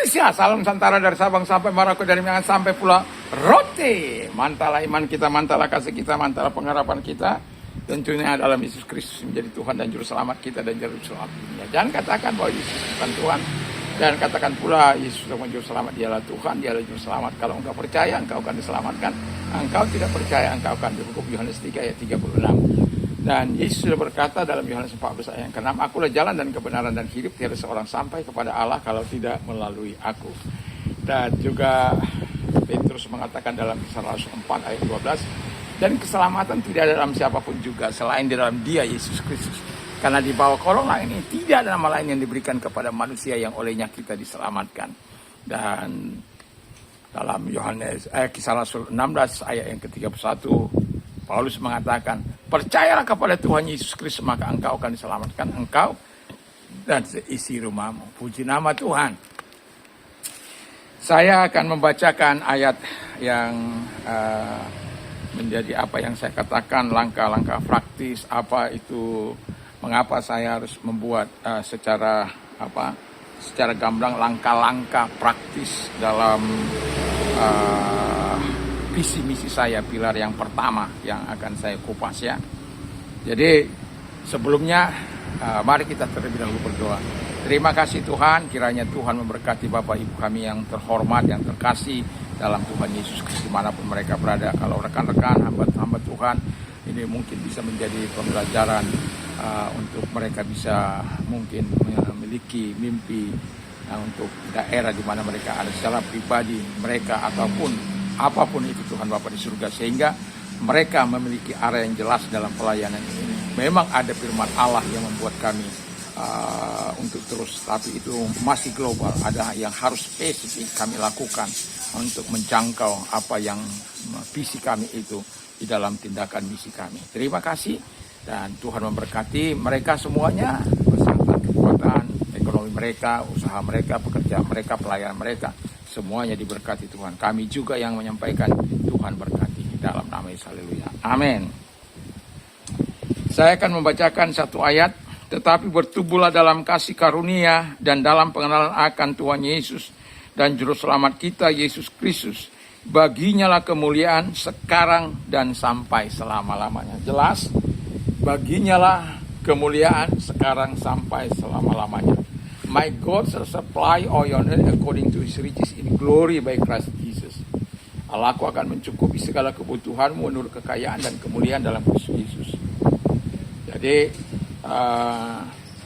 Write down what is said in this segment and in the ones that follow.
Indonesia, salam Nusantara dari Sabang sampai Merauke, dari Minang sampai Pulau Rote. Mantalah iman kita, mantalah kasih kita, mantalah pengharapan kita. Tentunya dalam Yesus Kristus menjadi Tuhan dan Juru Selamat kita dan Juru Selamat dunia. Jangan katakan bahwa Yesus bukan Tuhan. Dan katakan pula Yesus sebagai Juru Selamat, dialah Tuhan, dialah Juru Selamat. Kalau engkau percaya, engkau akan diselamatkan. Engkau tidak percaya, engkau akan dihukum. Yohanes 3 ayat 36. Dan Yesus sudah berkata dalam Yohanes 14 ayat yang ke-6, akulah jalan dan kebenaran dan hidup, tiada seorang sampai kepada Allah kalau tidak melalui aku. Dan juga Petrus mengatakan dalam Kisah Rasul 4 ayat 12, dan keselamatan tidak ada dalam siapapun juga selain di dalam Dia, Yesus Kristus. Karena di bawah kolong langit ini tidak ada nama lain yang diberikan kepada manusia yang olehnya kita diselamatkan. Dan dalam Kisah Rasul 16 ayat yang ke-31, Paulus mengatakan, percayalah kepada Tuhan Yesus Kristus, maka engkau akan diselamatkan, engkau dan seisi rumahmu. Puji nama Tuhan. Saya akan membacakan ayat yang menjadi apa yang saya katakan, langkah-langkah praktis, apa itu, mengapa saya harus membuat secara gamblang langkah-langkah praktis dalam visi misi saya, pilar yang pertama yang akan saya kupas ya. Jadi sebelumnya mari kita terlebih dahulu berdoa. Terima kasih Tuhan, kiranya Tuhan memberkati Bapak Ibu kami yang terhormat, yang terkasih dalam Tuhan Yesus Kristus dimanapun mereka berada. Kalau rekan-rekan, hamba-hamba Tuhan, ini mungkin bisa menjadi pembelajaran untuk mereka bisa mungkin memiliki mimpi untuk daerah di mana mereka ada secara pribadi mereka ataupun apapun itu Tuhan Bapa di surga, sehingga mereka memiliki arah yang jelas dalam pelayanan ini. Memang ada firman Allah yang membuat kami untuk terus, tapi itu masih global. Ada yang harus spesifik kami lakukan untuk menjangkau apa yang visi kami itu di dalam tindakan misi kami. Terima kasih dan Tuhan memberkati mereka semuanya beserta kekuatan ekonomi mereka, usaha mereka, pekerjaan mereka, pelayanan mereka. Semuanya diberkati Tuhan. Kami juga yang menyampaikan, Tuhan berkati dalam nama Yesus. Haleluya. Amin. Saya akan membacakan satu ayat. Tetapi bertumbuhlah dalam kasih karunia dan dalam pengenalan akan Tuhan Yesus dan Juru Selamat kita, Yesus Kristus. Baginya lah kemuliaan sekarang dan sampai selama-lamanya. Jelas? Baginya lah kemuliaan sekarang sampai selama-lamanya. My God shall supply all your need according to His riches in glory by Christ Jesus. Allahku akan mencukupi segala kebutuhanmu menurut kekayaan dan kemuliaan dalam Kristus Yesus. Jadi,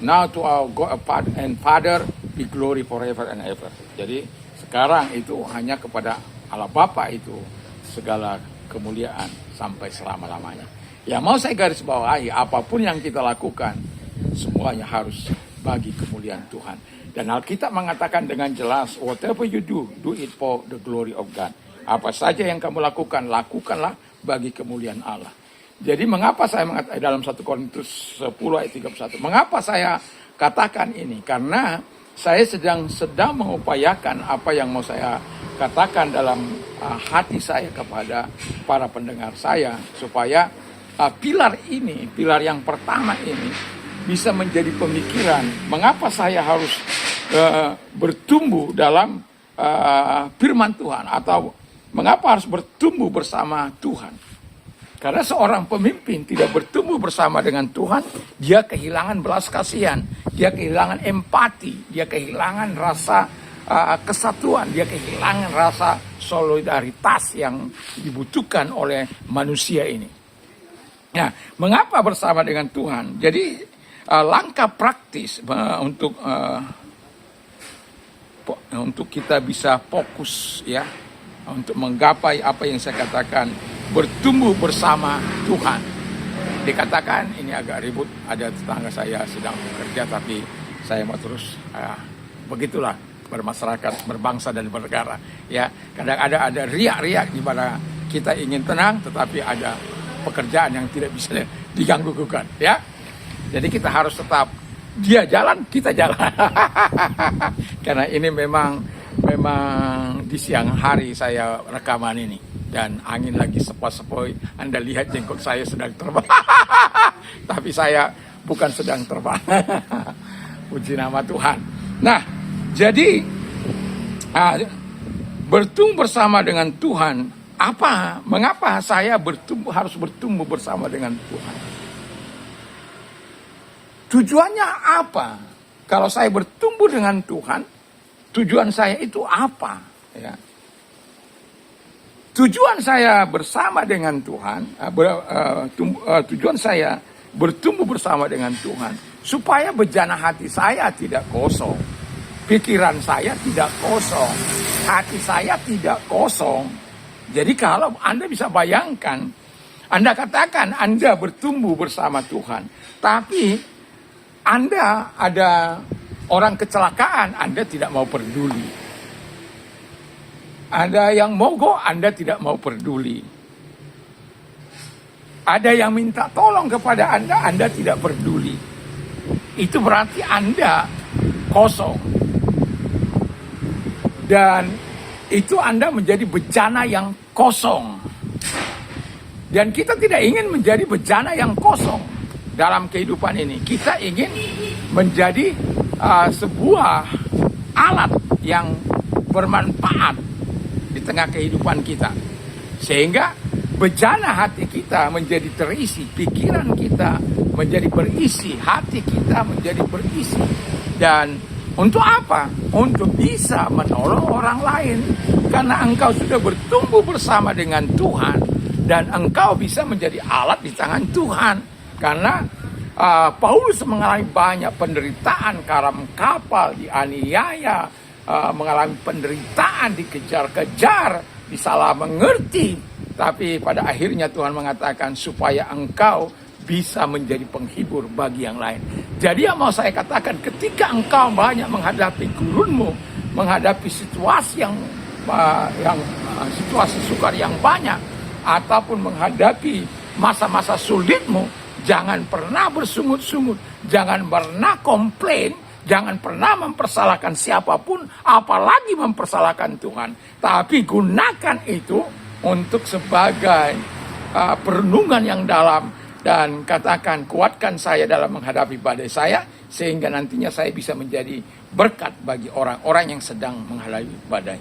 now to our God and Father be glory forever and ever. Jadi, sekarang itu hanya kepada Allah Bapa itu segala kemuliaan sampai selama-lamanya. Ya, mau saya garis bawahi, apapun yang kita lakukan, semuanya harus bagi kemuliaan Tuhan. Dan Alkitab mengatakan dengan jelas, whatever you do, do it for the glory of God. Apa saja yang kamu lakukan, lakukanlah bagi kemuliaan Allah. Jadi mengapa saya mengatakan dalam 1 Korintus 10 ayat 31, mengapa saya katakan ini? Karena saya sedang mengupayakan apa yang mau saya katakan dalam hati saya kepada para pendengar saya, supaya pilar ini, pilar yang pertama ini bisa menjadi pemikiran mengapa saya harus bertumbuh dalam firman Tuhan, atau mengapa harus bertumbuh bersama Tuhan. Karena seorang pemimpin tidak bertumbuh bersama dengan Tuhan, dia kehilangan belas kasihan, dia kehilangan empati, dia kehilangan rasa kesatuan, dia kehilangan rasa solidaritas yang dibutuhkan oleh manusia ini. Nah, mengapa bersama dengan Tuhan? Jadi langkah praktis untuk kita bisa fokus ya, untuk menggapai apa yang saya katakan, bertumbuh bersama Tuhan. Dikatakan ini agak ribut, ada tetangga saya sedang bekerja, tapi saya mau terus begitulah bermasyarakat, berbangsa dan bernegara. Ya, kadang ada riak-riak di mana kita ingin tenang, tetapi ada pekerjaan yang tidak bisa diganggu-gugat. Ya, jadi kita harus tetap dia jalan, kita jalan. Karena ini memang di siang hari saya rekaman ini. Dan angin lagi sepoi-sepoi. Anda lihat jenggot saya sedang terbang. Tapi saya bukan sedang terbang. Puji nama Tuhan. Nah, jadi Nah, bertumbuh bersama dengan Tuhan, mengapa saya harus bertumbuh bersama dengan Tuhan? Tujuannya apa? Kalau saya bertumbuh dengan Tuhan, tujuan saya itu apa? Ya. Tujuan saya bersama dengan Tuhan, tujuan saya bertumbuh bersama dengan Tuhan, supaya bejana hati saya tidak kosong, pikiran saya tidak kosong, hati saya tidak kosong. Jadi kalau Anda bisa bayangkan, Anda katakan Anda bertumbuh bersama Tuhan, tapi Anda ada orang kecelakaan, Anda tidak mau peduli. Ada yang mogok, Anda tidak mau peduli. Ada yang minta tolong kepada Anda tidak peduli. Itu berarti Anda kosong. Dan itu Anda menjadi bejana yang kosong. Dan kita tidak ingin menjadi bejana yang kosong dalam kehidupan ini. Kita ingin menjadi sebuah alat yang bermanfaat di tengah kehidupan kita, sehingga bejana hati kita menjadi terisi, pikiran kita menjadi berisi, hati kita menjadi berisi. Dan untuk apa? Untuk bisa menolong orang lain, karena engkau sudah bertumbuh bersama dengan Tuhan dan engkau bisa menjadi alat di tangan Tuhan. Karena Paulus mengalami banyak penderitaan, karam kapal, dianiaya, mengalami penderitaan, dikejar-kejar, disalah mengerti. Tapi pada akhirnya Tuhan mengatakan supaya engkau bisa menjadi penghibur bagi yang lain. Jadi yang mau saya katakan, ketika engkau banyak menghadapi gurunmu, menghadapi situasi situasi sukar yang banyak, ataupun menghadapi masa-masa sulitmu, jangan pernah bersungut-sungut, jangan pernah komplain, jangan pernah mempersalahkan siapapun, apalagi mempersalahkan Tuhan. Tapi gunakan itu untuk sebagai perenungan yang dalam, dan katakan, kuatkan saya dalam menghadapi badai saya, sehingga nantinya saya bisa menjadi berkat bagi orang-orang yang sedang menghadapi badai.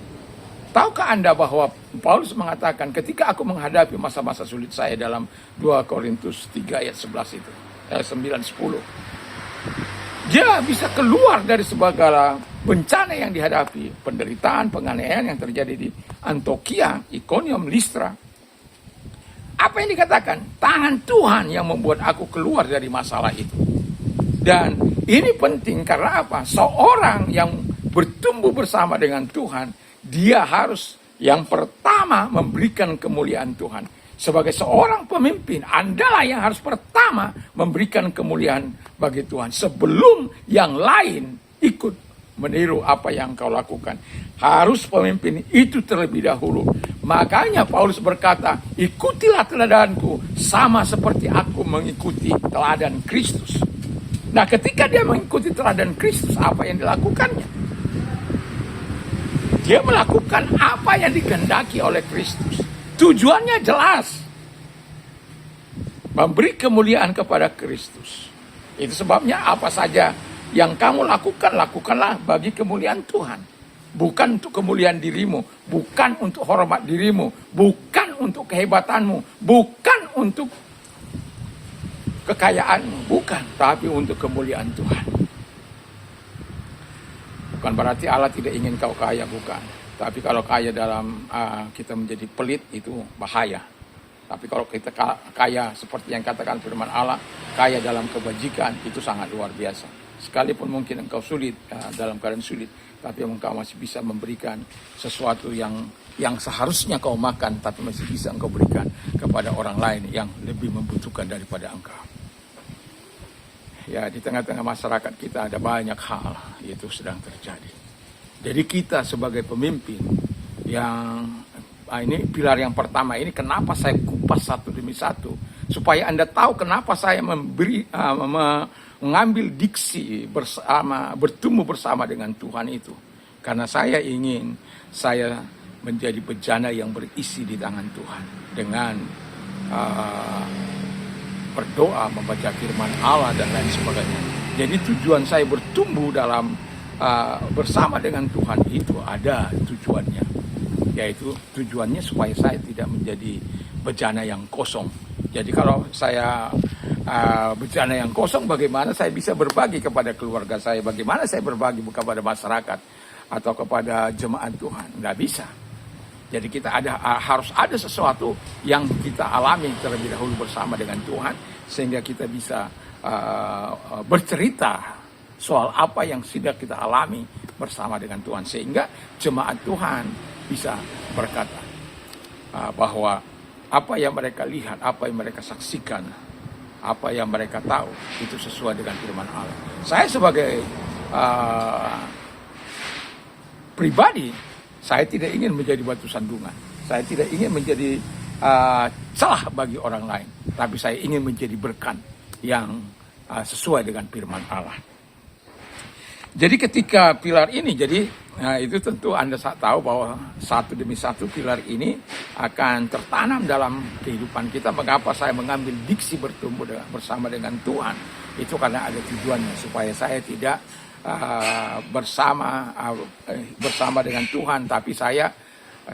Tahukah Anda bahwa Paulus mengatakan ketika aku menghadapi masa-masa sulit saya dalam 2 Korintus 3 ayat 11 itu, 9-10. Dia bisa keluar dari segala bencana yang dihadapi, penderitaan, penganiayaan yang terjadi di Antioquia, Iconium, Listra. Apa yang dikatakan? Tangan Tuhan yang membuat aku keluar dari masalah itu. Dan ini penting karena apa? Seorang yang bertumbuh bersama dengan Tuhan, dia harus yang pertama memberikan kemuliaan Tuhan. Sebagai seorang pemimpin, Andalah yang harus pertama memberikan kemuliaan bagi Tuhan, sebelum yang lain ikut meniru apa yang kau lakukan. Harus pemimpin itu terlebih dahulu. Makanya Paulus berkata, ikutilah teladanku sama seperti aku mengikuti teladan Kristus. Nah, ketika dia mengikuti teladan Kristus, apa yang dilakukannya? Dia melakukan apa yang dikehendaki oleh Kristus. Tujuannya jelas, memberi kemuliaan kepada Kristus. Itu sebabnya apa saja yang kamu lakukan, lakukanlah bagi kemuliaan Tuhan. Bukan untuk kemuliaan dirimu, bukan untuk hormat dirimu, bukan untuk kehebatanmu, bukan untuk kekayaanmu, bukan, tapi untuk kemuliaan Tuhan. Bukan berarti Allah tidak ingin kau kaya, bukan. Tapi kalau kaya dalam kita menjadi pelit, itu bahaya. Tapi kalau kita kaya seperti yang katakan firman Allah, kaya dalam kebajikan, itu sangat luar biasa. Sekalipun mungkin engkau sulit, dalam keadaan sulit, tapi engkau masih bisa memberikan sesuatu yang seharusnya kau makan, tapi masih bisa engkau berikan kepada orang lain yang lebih membutuhkan daripada engkau. Ya, di tengah-tengah masyarakat kita ada banyak hal itu sedang terjadi. Jadi kita sebagai pemimpin yang ini pilar yang pertama ini, kenapa saya kupas satu demi satu, supaya Anda tahu kenapa saya mengambil diksi bersama, bertumbuh bersama dengan Tuhan itu. Karena saya ingin saya menjadi bejana yang berisi di tangan Tuhan dengan berdoa, membaca firman Allah dan lain sebagainya. Jadi tujuan saya bertumbuh dalam bersama dengan Tuhan itu ada tujuannya, yaitu tujuannya supaya saya tidak menjadi bejana yang kosong. Jadi kalau saya bejana yang kosong, bagaimana saya bisa berbagi kepada keluarga saya, bagaimana saya berbagi kepada masyarakat atau kepada jemaat Tuhan? Nggak bisa. Jadi kita harus ada sesuatu yang kita alami terlebih dahulu bersama dengan Tuhan, sehingga kita bisa bercerita soal apa yang sudah kita alami bersama dengan Tuhan, sehingga jemaat Tuhan bisa berkata bahwa apa yang mereka lihat, apa yang mereka saksikan, apa yang mereka tahu itu sesuai dengan firman Allah. Saya sebagai pribadi, saya tidak ingin menjadi batu sandungan. Saya tidak ingin menjadi celah bagi orang lain, tapi saya ingin menjadi berkat yang sesuai dengan firman Allah. Jadi ketika pilar ini, itu tentu Anda tahu bahwa satu demi satu pilar ini akan tertanam dalam kehidupan kita. Mengapa saya mengambil diksi bertumbuh bersama dengan Tuhan? Itu karena ada tujuannya, supaya saya tidak bersama dengan Tuhan, tapi saya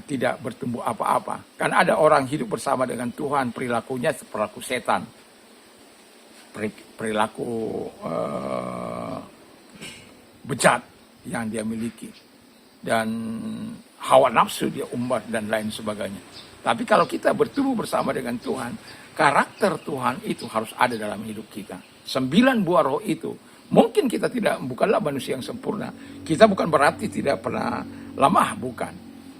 tidak bertumbuh apa-apa. Kan ada orang hidup bersama dengan Tuhan, perilakunya perilaku setan, perilaku bejat yang dia miliki, dan hawa nafsu dia umbar dan lain sebagainya. Tapi kalau kita bertumbuh bersama dengan Tuhan, karakter Tuhan itu harus ada dalam hidup kita. 9 buah roh itu, mungkin kita bukanlah manusia yang sempurna. Kita bukan berarti tidak pernah lemah, bukan.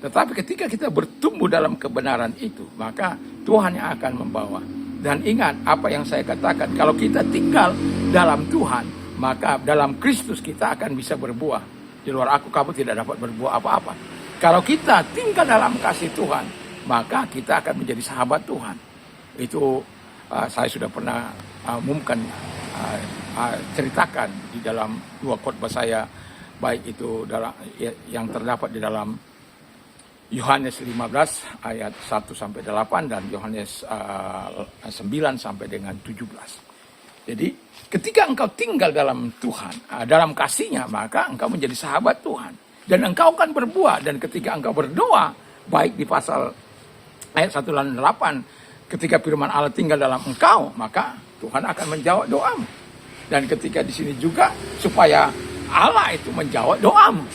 Tetapi ketika kita bertumbuh dalam kebenaran itu, maka Tuhan yang akan membawa. Dan ingat apa yang saya katakan, kalau kita tinggal dalam Tuhan, maka dalam Kristus kita akan bisa berbuah. Di luar aku, kamu tidak dapat berbuah apa-apa. Kalau kita tinggal dalam kasih Tuhan, maka kita akan menjadi sahabat Tuhan. Itu saya sudah pernah umumkan, ceritakan di dalam 2 khotbah saya, baik itu yang terdapat di dalam Yohanes 15 ayat 1-8 dan Yohanes 9 sampai dengan 17. Jadi ketika engkau tinggal dalam Tuhan, dalam kasih-Nya, maka engkau menjadi sahabat Tuhan. Dan engkau akan berbuah. Dan ketika engkau berdoa, baik di pasal ayat 1-8, ketika firman Allah tinggal dalam engkau, maka Tuhan akan menjawab doamu. Dan ketika di sini juga, supaya Allah itu menjawab doamu.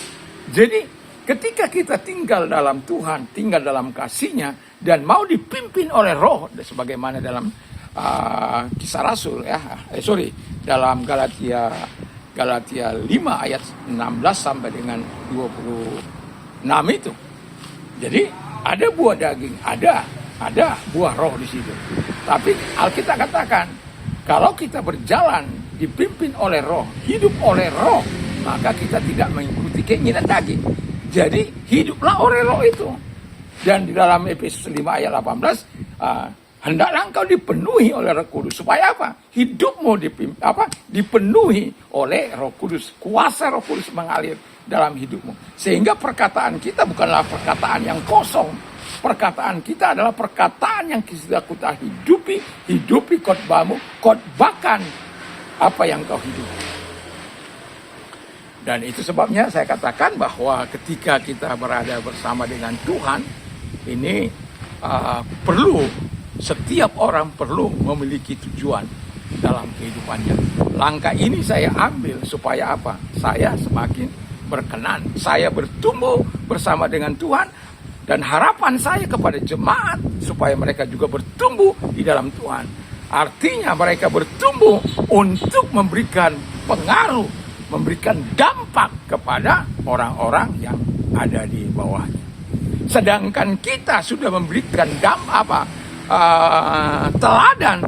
Jadi ketika kita tinggal dalam Tuhan, tinggal dalam kasih-Nya, dan mau dipimpin oleh Roh, sebagaimana dalam Kisah Rasul dalam Galatia 5 ayat 16 sampai dengan 26 itu. Jadi ada buah daging, ada buah roh di situ. Tapi Alkitab katakan, kalau kita berjalan dipimpin oleh Roh, hidup oleh Roh, maka kita tidak mengikuti keinginan daging. Jadi hiduplah oleh Roh itu. Dan di dalam Efesus 5 ayat 18, hendaklah engkau dipenuhi oleh Roh Kudus. Supaya apa? Hidupmu dipenuhi oleh Roh Kudus. Kuasa Roh Kudus mengalir dalam hidupmu. Sehingga perkataan kita bukanlah perkataan yang kosong. Perkataan kita adalah perkataan yang sudah kita hidupi khotbahmu, khotbahkan apa yang kau hidupi. Dan itu sebabnya saya katakan bahwa ketika kita berada bersama dengan Tuhan, ini setiap orang perlu memiliki tujuan dalam kehidupannya. Langkah ini saya ambil supaya apa? Saya semakin berkenan. Saya bertumbuh bersama dengan Tuhan. Dan harapan saya kepada jemaat supaya mereka juga bertumbuh di dalam Tuhan. Artinya mereka bertumbuh untuk memberikan pengaruh, memberikan dampak kepada orang-orang yang ada di bawahnya. Sedangkan kita sudah memberikan teladan.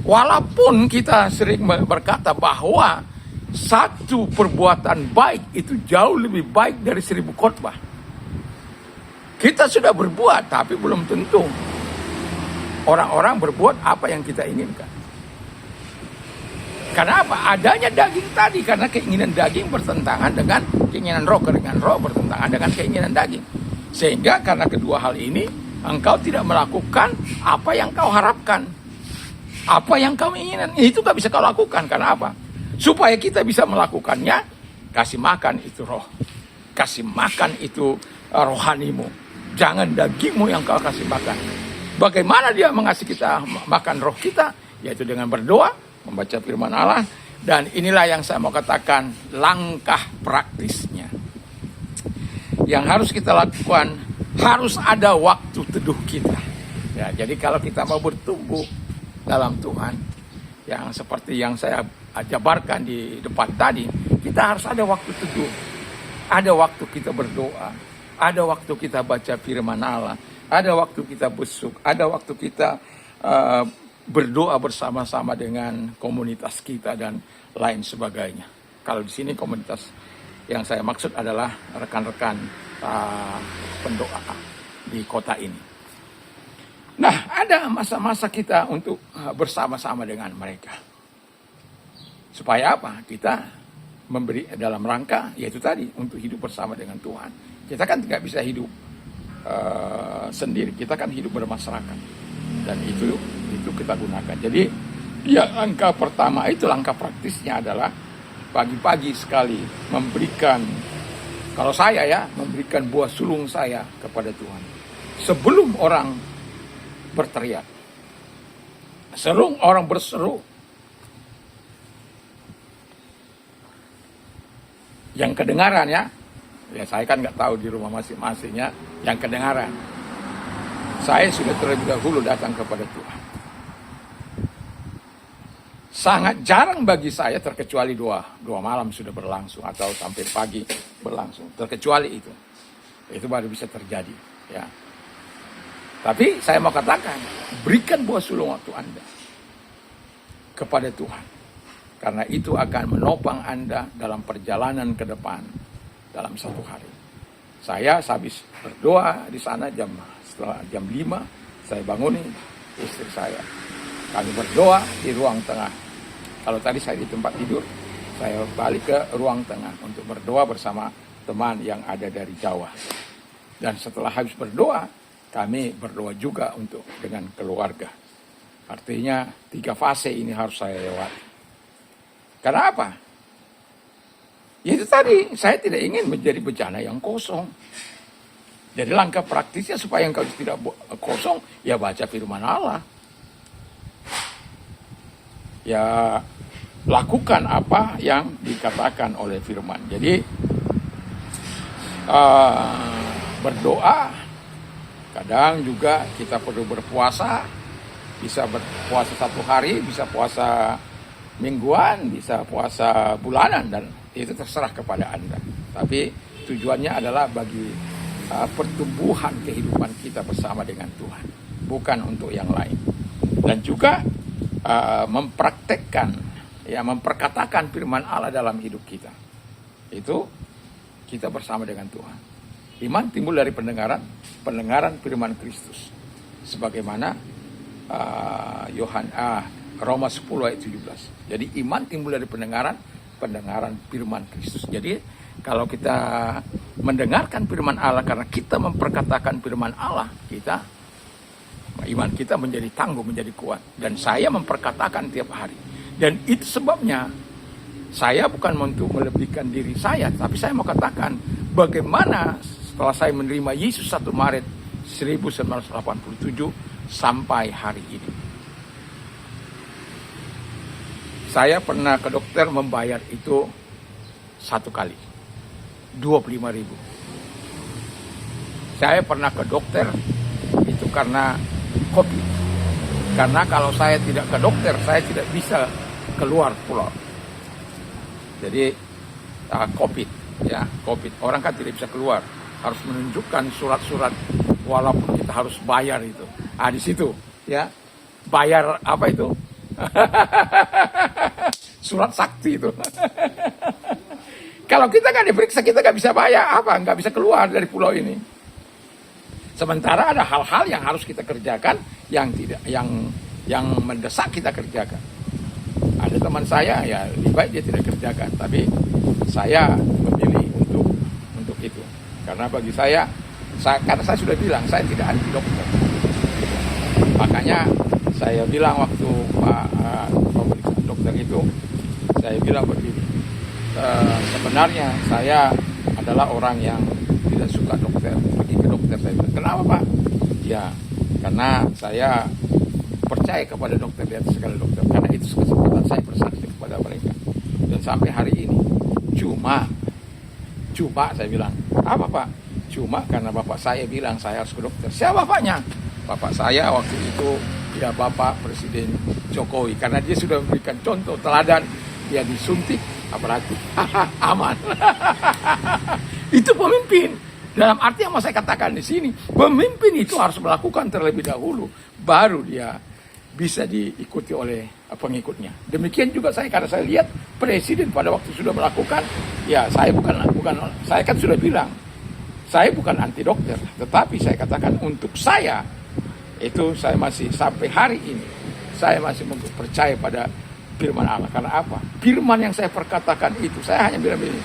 Walaupun kita sering berkata bahwa satu perbuatan baik itu jauh lebih baik dari 1000 khotbah. Kita sudah berbuat, tapi belum tentu orang-orang berbuat apa yang kita inginkan. Karena apa? Adanya daging tadi, karena keinginan daging bertentangan dengan keinginan roh, keinginan roh bertentangan dengan keinginan daging. Sehingga karena kedua hal ini, engkau tidak melakukan apa yang kau harapkan. Apa yang kau inginkan, itu gak bisa kau lakukan. Karena apa? Supaya kita bisa melakukannya, Kasih makan itu roh. Kasih makan itu rohanimu. Jangan dagingmu yang kau kasih makan. Bagaimana dia mengasihi kita makan roh kita? Yaitu dengan berdoa, membaca firman Allah. Dan inilah yang saya mau katakan, langkah praktisnya. Yang harus kita lakukan, harus ada waktu teduh kita. Ya, jadi kalau kita mau bertumbuh dalam Tuhan, yang seperti yang saya jabarkan di depan tadi, kita harus ada waktu teduh. Ada waktu kita berdoa, ada waktu kita baca firman Allah, ada waktu kita besuk, ada waktu kita berdoa bersama-sama dengan komunitas kita dan lain sebagainya. Kalau di sini komunitas yang saya maksud adalah rekan-rekan pendoa di kota ini. Nah, ada masa-masa kita untuk bersama-sama dengan mereka. Supaya apa? Kita memberi dalam rangka, yaitu tadi, untuk hidup bersama dengan Tuhan. Kita kan tidak bisa hidup sendiri, kita kan hidup bermasyarakat. Dan itu kita gunakan. Jadi, ya langkah pertama itu, langkah praktisnya adalah pagi-pagi sekali memberikan, kalau saya ya, memberikan buah sulung saya kepada Tuhan. Sebelum orang berteriak, sebelum orang berseru, yang kedengaran ya saya kan nggak tahu di rumah masing-masingnya, yang kedengaran, saya sudah terlebih dahulu datang kepada Tuhan. Sangat jarang bagi saya, terkecuali dua malam sudah berlangsung atau sampai pagi berlangsung, terkecuali itu baru bisa terjadi ya. Tapi saya mau katakan, berikan buah sulung waktu Anda kepada Tuhan. Karena itu akan menopang Anda dalam perjalanan ke depan dalam satu hari. Saya habis berdoa di sana setelah jam 5, saya bangunin istri saya. Kami berdoa di ruang tengah. Kalau tadi saya di tempat tidur, saya balik ke ruang tengah untuk berdoa bersama teman yang ada dari Jawa. Dan setelah habis berdoa, kami berdoa juga dengan keluarga. Artinya 3 fase ini harus saya lewati. Karena apa? Ya itu tadi, saya tidak ingin menjadi bejana yang kosong. Jadi langkah praktisnya supaya engkau tidak kosong, ya baca firman Allah. Ya lakukan apa yang dikatakan oleh firman. Jadi berdoa, kadang juga kita perlu berpuasa. Bisa berpuasa 1 hari, bisa puasa mingguan, bisa puasa bulanan, dan itu terserah kepada Anda. Tapi tujuannya adalah bagi pertumbuhan kehidupan kita bersama dengan Tuhan, bukan untuk yang lain. Dan juga mempraktekkan, memperkatakan firman Allah dalam hidup kita. Itu kita bersama dengan Tuhan. Iman timbul dari pendengaran firman Kristus. Sebagaimana Roma 10 ayat 17. Jadi iman timbul dari pendengaran firman Kristus. Jadi kalau kita mendengarkan firman Allah karena kita memperkatakan firman Allah, iman kita menjadi tangguh, menjadi kuat. Dan saya memperkatakan tiap hari. Dan itu sebabnya saya bukan untuk melebihkan diri saya, tapi saya mau katakan bagaimana setelah saya menerima Yesus 1 Maret 1987 sampai hari ini. Saya pernah ke dokter membayar itu 1 kali, 25.000. Saya pernah ke dokter itu karena COVID. Karena kalau saya tidak ke dokter, saya tidak bisa keluar pulau. Jadi COVID, COVID. Orang kan tidak bisa keluar, harus menunjukkan surat-surat walaupun kita harus bayar itu. Di situ, bayar apa itu? Surat sakti itu. Kalau kita kan diperiksa, kita nggak bisa bayar nggak bisa keluar dari pulau ini. Sementara ada hal-hal yang harus kita kerjakan yang mendesak kita kerjakan. Ada teman saya lebih baik dia tidak kerjakan, tapi saya memilih untuk itu. Karena bagi saya karena saya sudah bilang saya tidak anti dokter. Makanya saya bilang waktu Pak pemeriksaan dokter itu, saya bilang begini, sebenarnya saya adalah orang yang tidak suka dokter, pergi ke dokter. Saya bilang, kenapa Pak? Ya, karena saya percaya kepada dokter di atas segala dokter, karena itu kesempatan saya bersaksi kepada mereka. Dan sampai hari ini, cuma saya bilang, apa Pak? Cuma karena bapak saya bilang saya harus ke dokter. Siapa bapaknya? Bapak saya waktu itu, ya Bapak Presiden Jokowi, karena dia sudah memberikan contoh teladan, dia disuntik, apalagi aman. Itu pemimpin. Dalam arti yang mau saya katakan di sini, pemimpin itu harus melakukan terlebih dahulu, baru dia bisa diikuti oleh pengikutnya. Demikian juga saya, karena saya lihat presiden pada waktu sudah melakukan, ya saya bukan saya kan sudah bilang, saya bukan anti dokter, tetapi saya katakan untuk saya itu saya masih sampai hari ini saya masih percaya pada firman Allah. Karena apa? Firman yang saya perkatakan itu, saya hanya bilang begini,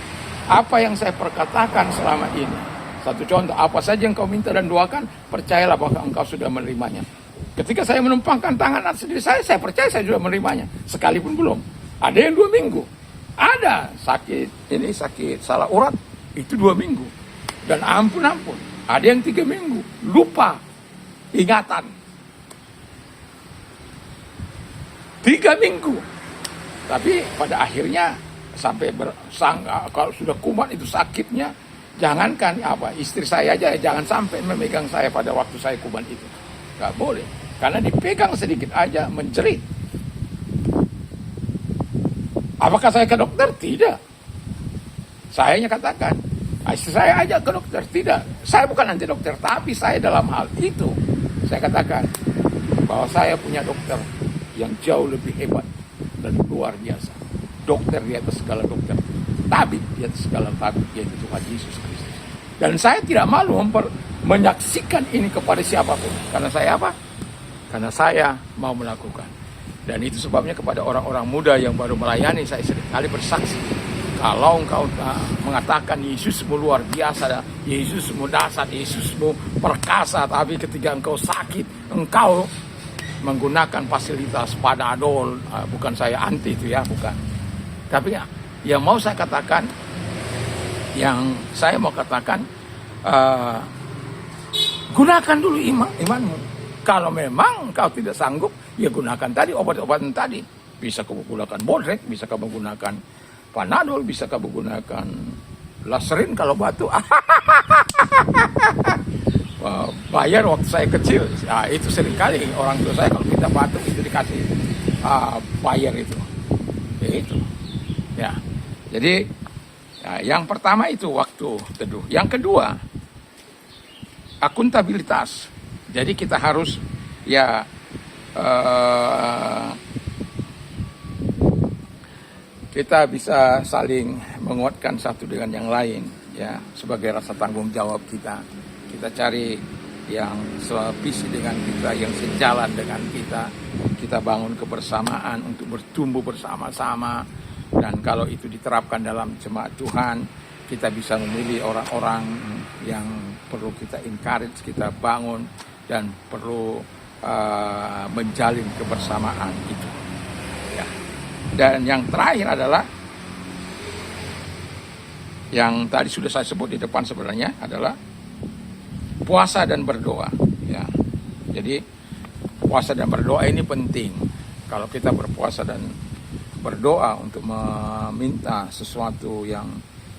apa yang saya perkatakan selama ini, satu contoh, apa saja yang kau minta dan doakan, percayalah bahwa engkau sudah menerimanya. Ketika saya menumpangkan tangan atas diri saya percaya saya sudah menerimanya, sekalipun belum. Ada yang 2 minggu, ada sakit salah urat, itu 2 minggu, dan ampun, ada yang 3 minggu, lupa ingatan, 3 minggu. Tapi pada akhirnya sampai kalau sudah kumat itu sakitnya, jangankan istri saya aja jangan sampai memegang saya pada waktu saya kumat itu, nggak boleh, karena dipegang sedikit aja menjerit. Apakah saya ke dokter? Tidak. Saya hanya katakan, istri saya aja ke dokter. Tidak, saya bukan anti dokter, tapi saya dalam hal itu saya katakan bahwa saya punya dokter yang jauh lebih hebat dan luar biasa. Dokter di atas segala dokter, tabib di atas segala tabib, yaitu Tuhan Yesus Kristus. Dan saya tidak malu menyaksikan ini kepada siapapun. Karena saya apa? Karena saya mau melakukan. Dan itu sebabnya kepada orang-orang muda yang baru melayani, saya seringkali bersaksi, kalau engkau mengatakan Yesusmu luar biasa, Yesusmu dahsyat, Yesusmu perkasa, tapi ketika engkau sakit, engkau menggunakan fasilitas Panadol, bukan saya anti itu ya, bukan. Tapi yang mau saya katakan, gunakan dulu imanmu. Kalau memang kau tidak sanggup, ya gunakan tadi obat-obatan tadi. Bisa kau gunakan Bodrek, bisa kau menggunakan Panadol, bisa kau menggunakan Laserin kalau batu. Bayar waktu saya kecil, itu seringkali orang tua saya kalau kita batuk itu dikasih bayar itu. Ya. Jadi yang pertama itu waktu teduh. Yang kedua, akuntabilitas. Jadi kita harus kita bisa saling menguatkan satu dengan yang lain, ya, sebagai rasa tanggung jawab kita. Kita cari yang sevisi dengan kita, yang sejalan dengan kita. Kita bangun kebersamaan untuk bertumbuh bersama-sama. Dan kalau itu diterapkan dalam jemaat Tuhan, kita bisa memilih orang-orang yang perlu kita encourage, kita bangun, dan perlu menjalin kebersamaan itu. Ya. Dan yang terakhir adalah yang tadi sudah saya sebut di depan sebenarnya adalah puasa dan berdoa. Ya. Jadi puasa dan berdoa ini penting. Kalau kita berpuasa dan berdoa untuk meminta sesuatu yang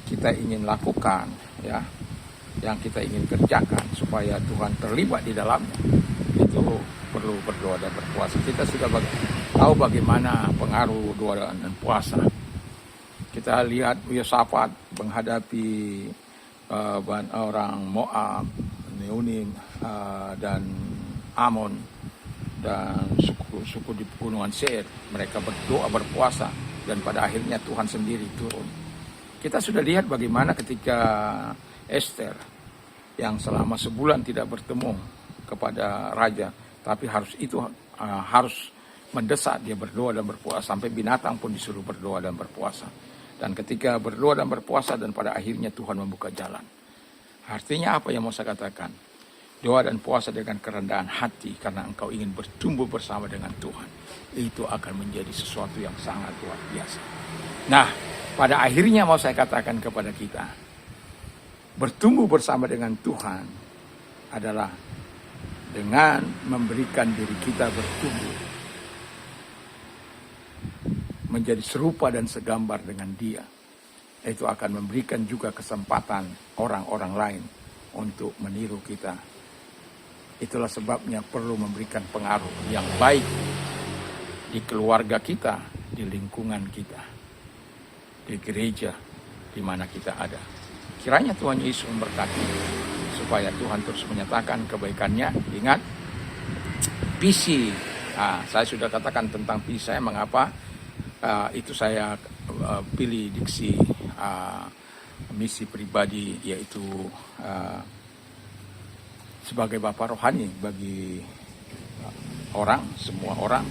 kita ingin lakukan, ya, yang kita ingin kerjakan supaya Tuhan terlibat di dalamnya, itu perlu berdoa dan berpuasa. Kita sudah tahu bagaimana pengaruh doa dan puasa. Kita lihat Yosafat menghadapi orang Moab, Meonim, dan Amon, dan suku-suku di pegunungan Seir. Mereka berdoa, berpuasa, dan pada akhirnya Tuhan sendiri turun. Kita sudah lihat bagaimana ketika Esther yang selama sebulan tidak bertemu kepada raja, tapi harus mendesak dia berdoa dan berpuasa, sampai binatang pun disuruh berdoa dan berpuasa. Dan ketika berdoa dan berpuasa, dan pada akhirnya Tuhan membuka jalan. Artinya apa yang mau saya katakan? Doa dan puasa dengan kerendahan hati karena engkau ingin bertumbuh bersama dengan Tuhan, itu akan menjadi sesuatu yang sangat luar biasa. Nah, pada akhirnya mau saya katakan kepada kita, bertumbuh bersama dengan Tuhan adalah dengan memberikan diri kita bertumbuh menjadi serupa dan segambar dengan Dia. Itu akan memberikan juga kesempatan orang-orang lain untuk meniru kita. Itulah sebabnya perlu memberikan pengaruh yang baik di keluarga kita, di lingkungan kita, di gereja di mana kita ada. Kiranya Tuhan Yesus memberkati supaya Tuhan terus menyatakan kebaikannya. Ingat, visi. Saya sudah katakan tentang visi saya, mengapa itu saya pilih diksi misi pribadi, yaitu sebagai Bapak rohani bagi orang, semua orang.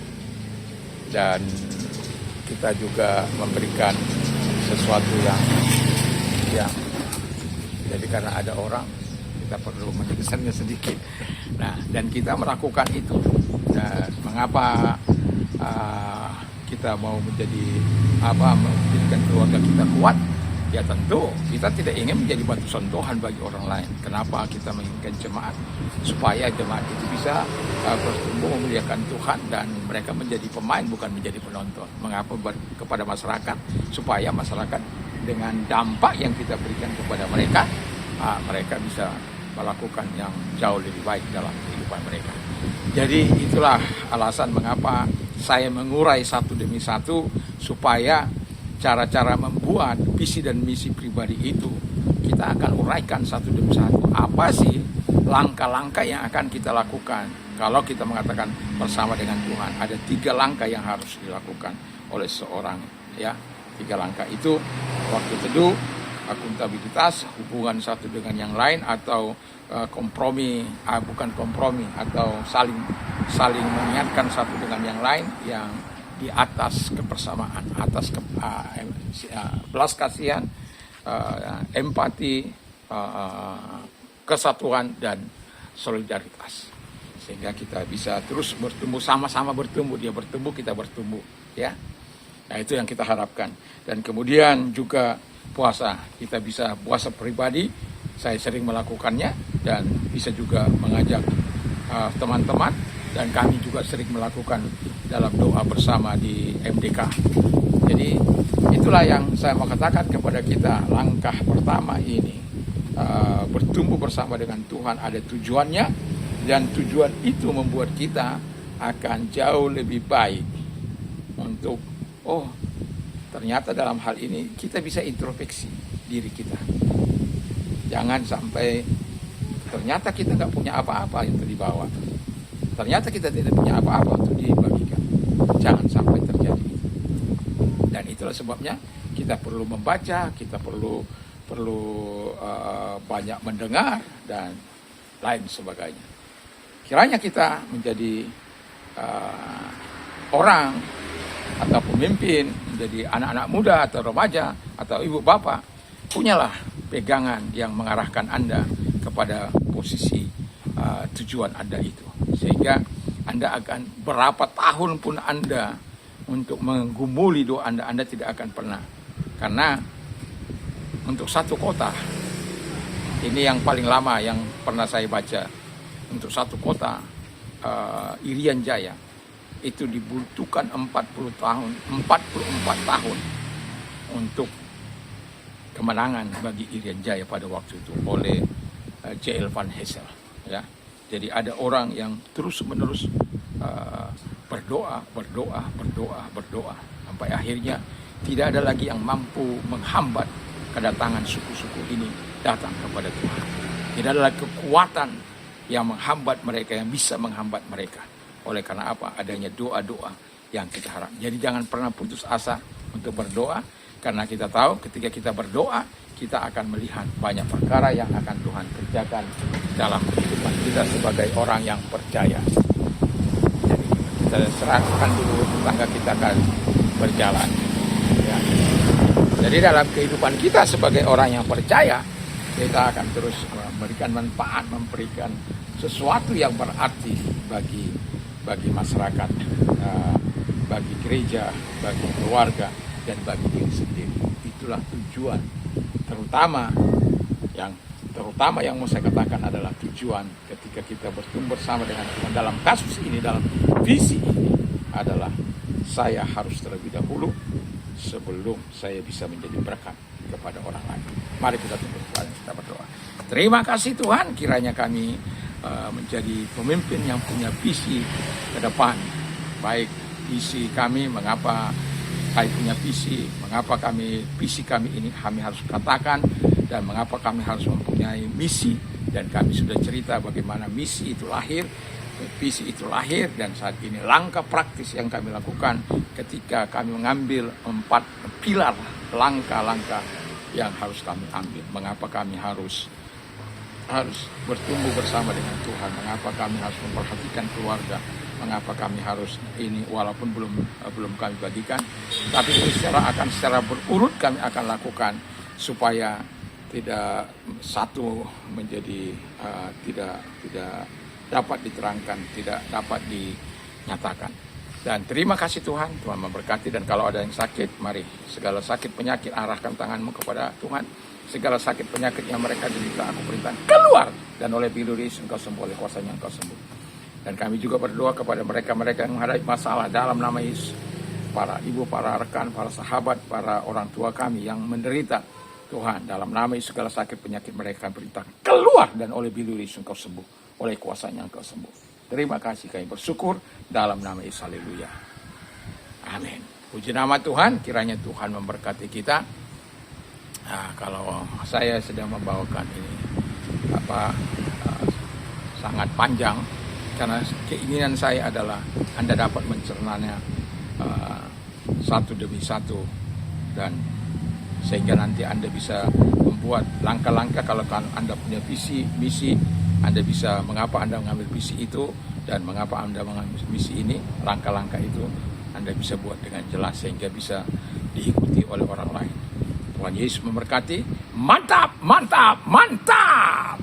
Dan kita juga memberikan sesuatu yang jadi karena ada orang, kita perlu menjelaskannya sedikit. Nah, dan kita melakukan itu. Dan mengapa kita mau menjadikan keluarga kita kuat? Ya tentu kita tidak ingin menjadi batu sentuhan bagi orang lain. Kenapa kita menginginkan jemaat? Supaya jemaat itu bisa bertumbuh memuliakan Tuhan dan mereka menjadi pemain bukan menjadi penonton. Mengapa kepada masyarakat? Supaya masyarakat dengan dampak yang kita berikan kepada mereka, mereka bisa melakukan yang jauh lebih baik dalam kehidupan mereka. Jadi itulah alasan mengapa saya mengurai satu demi satu supaya cara-cara membuat visi dan misi pribadi itu kita akan uraikan satu demi satu. Apa sih langkah-langkah yang akan kita lakukan? Kalau kita mengatakan bersama dengan Tuhan, ada 3 langkah yang harus dilakukan oleh seorang, ya. 3 langkah itu: waktu teduh, akuntabilitas, hubungan satu dengan yang lain, atau kompromi, bukan kompromi, atau saling mengingatkan satu dengan yang lain, yang di atas kebersamaan, atas belas kasihan, empati, kesatuan dan solidaritas, sehingga kita bisa terus bertumbuh, sama-sama bertumbuh. Dia bertumbuh, kita bertumbuh, ya. Nah, itu yang kita harapkan. Dan kemudian juga puasa, kita bisa puasa pribadi. Saya sering melakukannya dan bisa juga mengajak teman-teman, dan kami juga sering melakukan dalam doa bersama di MDK. Jadi itulah yang saya mau katakan kepada kita. Langkah pertama ini bertumbuh bersama dengan Tuhan ada tujuannya, dan tujuan itu membuat kita akan jauh lebih baik untuk ternyata dalam hal ini kita bisa introspeksi diri kita. Jangan sampai ternyata kita nggak punya apa-apa untuk dibawa. Ternyata kita tidak punya apa-apa untuk dibagikan. Jangan sampai terjadi itu. Dan itulah sebabnya kita perlu membaca, kita perlu banyak mendengar dan lain sebagainya. Kiranya kita menjadi orang atau pemimpin, menjadi anak-anak muda atau remaja atau ibu bapak, punyalah pegangan yang mengarahkan Anda kepada posisi tujuan Anda itu. Sehingga Anda akan berapa tahun pun Anda untuk menggumuli doa Anda tidak akan pernah. Karena untuk satu kota, ini yang paling lama yang pernah saya baca, untuk satu kota, Irian Jaya, itu dibutuhkan 44 tahun untuk kemenangan bagi Irian Jaya pada waktu itu oleh J.L. Van Hessel, ya. Jadi ada orang yang terus-menerus berdoa sampai akhirnya tidak ada lagi yang mampu menghambat kedatangan suku-suku ini datang kepada Tuhan. Tidak ada lagi kekuatan yang menghambat mereka, yang bisa menghambat mereka. Oleh karena apa? Adanya doa-doa yang kita harap. Jadi jangan pernah putus asa untuk berdoa, karena kita tahu ketika kita berdoa, kita akan melihat banyak perkara yang akan Tuhan kerjakan dalam kehidupan kita sebagai orang yang percaya. Jadi kita serahkan dulu tetangga kita akan berjalan. Ya. Jadi dalam kehidupan kita sebagai orang yang percaya, kita akan terus memberikan manfaat, memberikan sesuatu yang berarti bagi masyarakat, bagi gereja, bagi keluarga, dan bagi diri sendiri. Itu itulah tujuan terutama yang mau saya katakan adalah tujuan ketika kita bertumbuh bersama dengan Tuhan dalam kasus ini, dalam visi ini adalah saya harus terlebih dahulu sebelum saya bisa menjadi berkat kepada orang lain. Mari kita tunduk kepala, kita berdoa. Terima kasih Tuhan, kiranya kami menjadi pemimpin yang punya visi ke depan. Baik visi kami, mengapa saya punya visi, mengapa visi kami ini kami harus katakan, dan mengapa kami harus mempunyai misi. Dan kami sudah cerita bagaimana misi itu lahir, visi itu lahir, dan saat ini langkah praktis yang kami lakukan ketika kami mengambil 4 pilar langkah-langkah yang harus kami ambil. Mengapa kami harus bertumbuh bersama dengan Tuhan, mengapa kami harus memperhatikan keluarga, mengapa kami harus ini, walaupun belum kami bagikan, tapi ini secara berurut kami akan lakukan supaya tidak satu menjadi tidak dapat diterangkan, tidak dapat dinyatakan. Dan terima kasih Tuhan memberkati. Dan kalau ada yang sakit, mari segala sakit penyakit arahkan tanganmu kepada Tuhan. Segala sakit penyakit yang mereka derita aku perintahkan keluar, dan oleh Bilu Yesus engkau sembuh, oleh kuasanya engkau sembuh. Dan kami juga berdoa kepada mereka yang menghadapi masalah dalam nama Yesus, para ibu, para rekan, para sahabat, para orang tua kami yang menderita. Tuhan, dalam nama Yesus segala sakit penyakit mereka perintahkan keluar, dan oleh Bilu Yesus engkau sembuh, oleh kuasanya engkau sembuh. Terima kasih, kami bersyukur dalam nama Yesus. Haleluya. Amin. Puji nama Tuhan, kiranya Tuhan memberkati kita. Nah, kalau saya sedang membawakan ini sangat panjang, karena keinginan saya adalah Anda dapat mencernanya satu demi satu, dan sehingga nanti Anda bisa membuat langkah-langkah. Kalau Anda punya visi, misi, Anda bisa mengapa Anda mengambil visi itu, dan mengapa Anda mengambil misi ini, langkah-langkah itu Anda bisa buat dengan jelas sehingga bisa diikuti oleh orang lain. Tuhan Yesus memberkati. Mantap, mantap, mantap.